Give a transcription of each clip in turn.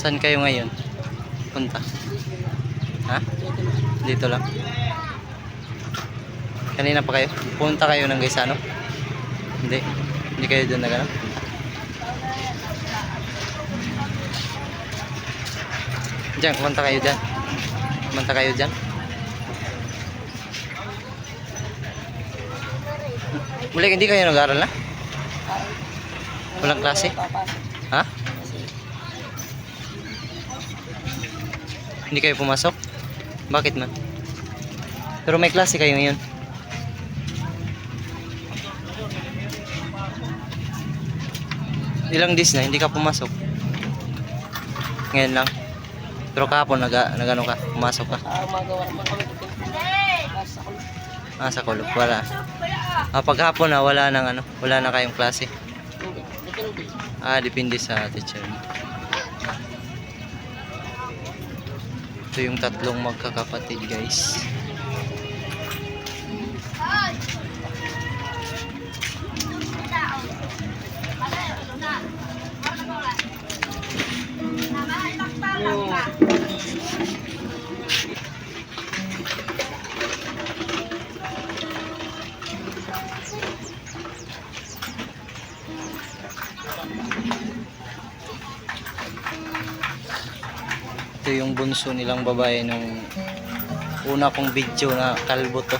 Saan kayo ngayon? Punta? Ha? Dito lang? Kanina pa kayo? Punta kayo ng Gaisano? Hindi. Hindi kayo doon na gano'n? Diyan, kumanta kayo dyan. Kumanta kayo dyan. Muli, hindi kayo nag-aaral na? Walang klase? Ha? Hindi kayo pumasok? Bakit man? Pero may klase kayo ngayon. Ilang days na hindi ka pumasok? Ngayon lang. Pero kahapon nagano ka? Pumasok ka? Sa kulog. Wala. Paghapon na wala nang ano, wala na kayong klase. Depende sa teacher. Ito yung tatlong magkakapatid, guys. Ito yung bunso nilang babae nung una kong video na kalbo to.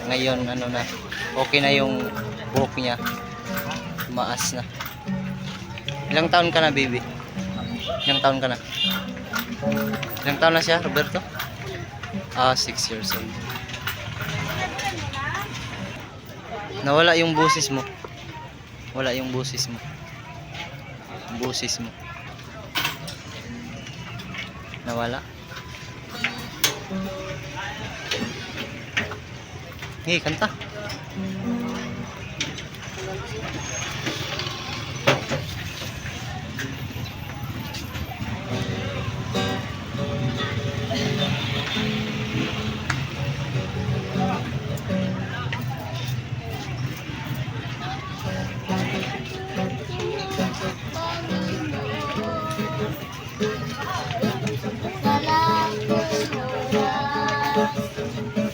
Ngayon ano na, okay na yung buhok niya, maas na. Ilang taon ka na, baby? Ilang taon ka na? Ilang taon na siya, Roberto? 6 years old. Nawala yung boses mo. Wala yung boses mo. Boses mo nawala. Hey, kanta.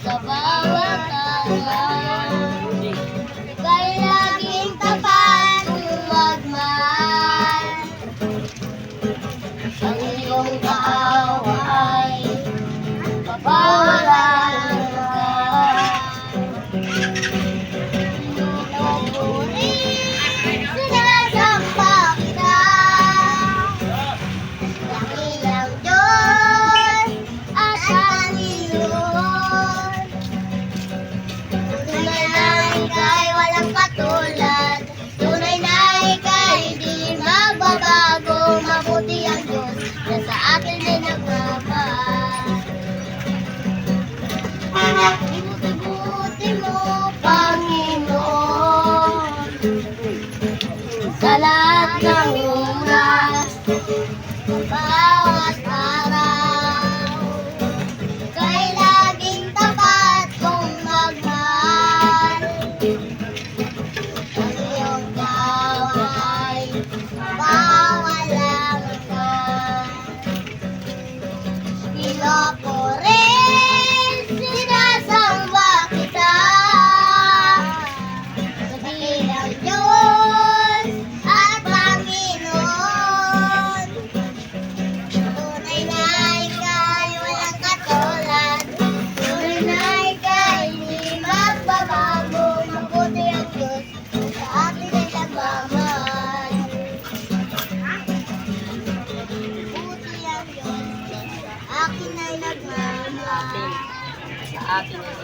Sa bawat araw, ika'y laging tapat magmahal. Ang iyong kaaway, papawalan ka. Pinupuri, sinasamba kita. Dakilang Diyos at Panginoon. Tunay na ika'y walang katulad. Tunay na ika'y di magbabago. Mabuti ang Diyos na sa atin ay nagmamahal. Ibuti-buti mo, Panginoon, sa lahat ng oras, bawat araw, ika'y laging tapat kong magmahal. Ang iyong gaway, pawalang ka. Pinoporin, sinasamba kita. Sa bilang Diyos at Panginoon. Tunay na ika'y walang katulad. Tunay na ika'y di magbabago. Mabuti ang Diyos sa atin ay nagmamahal. Mabuti ang Diyos sa akin ay nagmamahal. Sa atin ay